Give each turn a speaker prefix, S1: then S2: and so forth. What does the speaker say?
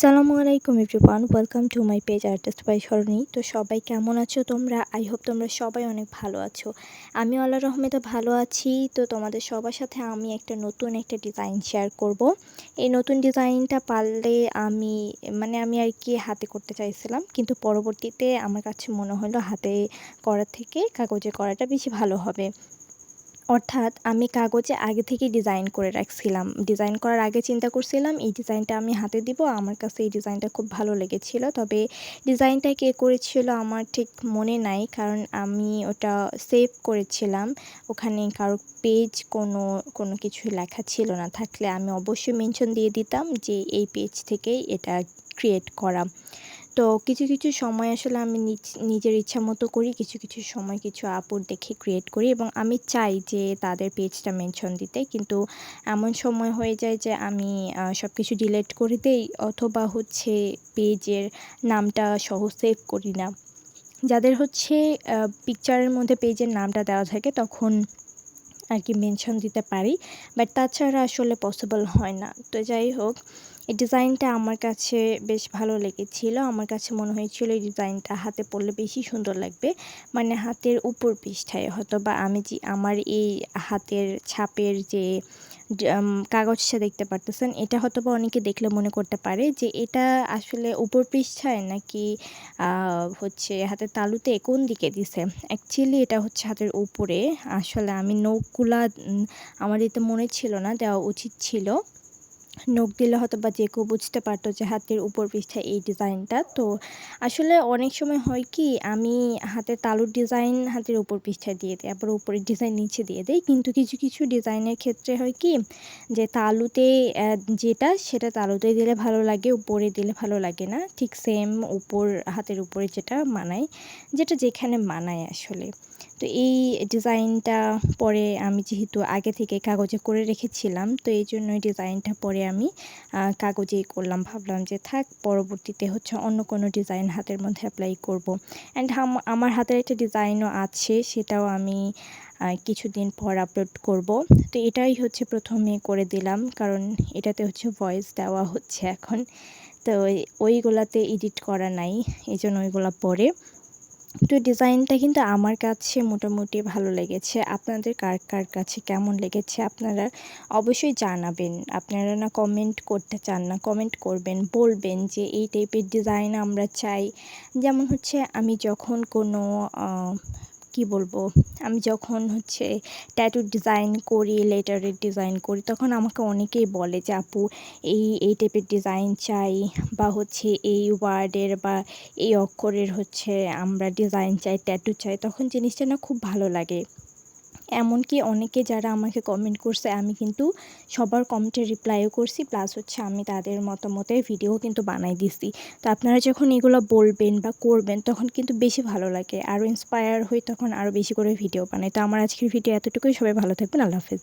S1: আসসালামু আলাইকুম everyone, welcome to my page artist by Sarani. তো সবাই কেমন আছো তোমরা? আই হোপ তোমরা সবাই অনেক ভালো আছো। আমি আল্লাহর রহমতে ভালো আছি। তো তোমাদের সবার সাথে আমি নতুন একটা ডিজাইন শেয়ার করব। এই নতুন ডিজাইনটা পারলে আমি আর কি হাতে করতে চাইছিলাম, কিন্তু পরবর্তীতে আমার কাছে মনে হলো হাতে করার থেকে কাগজে করাটা বেশি ভালো হবে। অর্থাৎ আমি কাগজে আগে থেকেই ডিজাইন করে রাখছিলাম। ডিজাইন করার আগে চিন্তা করছিলাম এই ডিজাইনটা আমি হাতে দিব। আমার কাছে এই ডিজাইনটা খুব ভালো লেগেছিল। তবে ডিজাইনটা কে করেছিল আমার ঠিক মনে নাই, কারণ আমি ওটা সেভ করেছিলাম। ওখানে কারো পেজ কোনো কিছুই লেখা ছিল না। থাকলে আমি অবশ্যই মেনশন দিয়ে দিতাম যে এই পেজ থেকেই এটা ক্রিয়েট করা। তো কিছু সময় আসলে আমি নিজের ইচ্ছা মতো করি, কিছু সময় কিছু আপুর দেখে ক্রিয়েট করি এবং আমি চাই যে তাদের পেজটা মেনশন দিতে। কিন্তু এমন সময় হয়ে যায় যে আমি সব কিছু ডিলিট করে দেই, অথবা পেজের নামটা সহ সেভ করি না। যাদের পিকচারের মধ্যে পেজের নামটা দেওয়া থাকে তখন আর কি মেনশন দিতে পারি, বাট তাছাড়া আসলে পসিবল হয় না। তো যাই হোক, এই ডিজাইনটা আমার কাছে বেশ ভালো লেগেছিল। আমার কাছে মনে হয়েছিল এই ডিজাইনটা হাতে পরলে বেশি সুন্দর লাগবে, মানে হাতের উপর পৃষ্ঠায় হয়তো বা আমার এই হাতের ছাপের যে কাগজটা দেখতে পারতেছেন, এটা হয়তো বা অনেকে দেখলে মনে করতে পারে যে এটা আসলে উপর পৃষ্ঠায় নাকি হাতের তালুতে কোন দিকে দিছে। অ্যাকচুয়ালি এটা হচ্ছে হাতের উপরে। আসলে আমি নখগুলা আমার এতে মনে ছিল না, দেওয়া উচিত ছিল। নখ দিলে হয়তো বা যে কেউ বুঝতে পারতো যে হাতের উপর পৃষ্ঠায় এই ডিজাইনটা। তো আসলে অনেক সময় হয় কি, আমি হাতের তালুর ডিজাইন হাতের উপর পৃষ্ঠায় দিয়ে দিই, আবার উপরের ডিজাইন নিচে দিয়ে দিই। কিন্তু কিছু ডিজাইনের ক্ষেত্রে হয় কি, যে তালুতে সেটা তালুতে দিলে ভালো লাগে, উপরে দিলে ভালো লাগে না। ঠিক সেম হাতের উপরে যেটা যেখানে মানায় আসলে। তো এই ডিজাইনটা পরে আমি যেহেতু আগে থেকে কাগজে করে রেখেছিলাম, তো এই জন্য এই ডিজাইনটা পরে আমি কাগজেই করলাম। ভাবলাম যে থাক, পরবর্তীতে অন্য কোনো ডিজাইন হাতের মধ্যে অ্যাপ্লাই করব। অ্যান্ড আমার হাতের একটা ডিজাইনও আছে, সেটাও আমি কিছুদিন পর আপলোড করব। তো এটাই প্রথমে করে দিলাম, কারণ এটাতে ভয়েস দেওয়া হচ্ছে এখন। তো ওইগুলাতে এডিট করা নাই, এই জন্য ওইগুলা পরে। তো ডিজাইনটা কিন্তু আমার কাছে মোটামুটি ভালো লেগেছে। আপনাদের কার কার কাছে কেমন লেগেছে আপনারা অবশ্যই জানাবেন। আপনারা না কমেন্ট করতে চান না, কমেন্ট করবেন, বলবেন যে এই টাইপের ডিজাইন আমরা চাই। যেমন আমি যখন কোনো কি বলবো, আমি যখন ট্যাটুর ডিজাইন করি, লেটারের ডিজাইন করি, তখন আমাকে অনেকেই বলে যে আপু এই টাইপের ডিজাইন চাই, বা এই ওয়ার্ডের বা এই অক্ষরের আমরা ডিজাইন চাই, ট্যাটু চাই। তখন জিনিসটা না খুব ভালো লাগে। এমনকি অনেকে যারা আমাকে কমেন্ট করছে, আমি কিন্তু সবার কমেন্টের রিপ্লাইও করছি, প্লাস আমি তাদের মতামতের ভিডিও কিন্তু বানাই দিছি। তো আপনারা যখন এগুলো বলবেন বা করবেন, তখন কিন্তু বেশি ভালো লাগে, আরও ইন্সপায়ার হই, তখন আরও বেশি করে ভিডিও বানাই। তো আমার আজকের ভিডিও এতটুকুই। সবাই ভালো থাকবেন। আল্লাহ হাফেজ।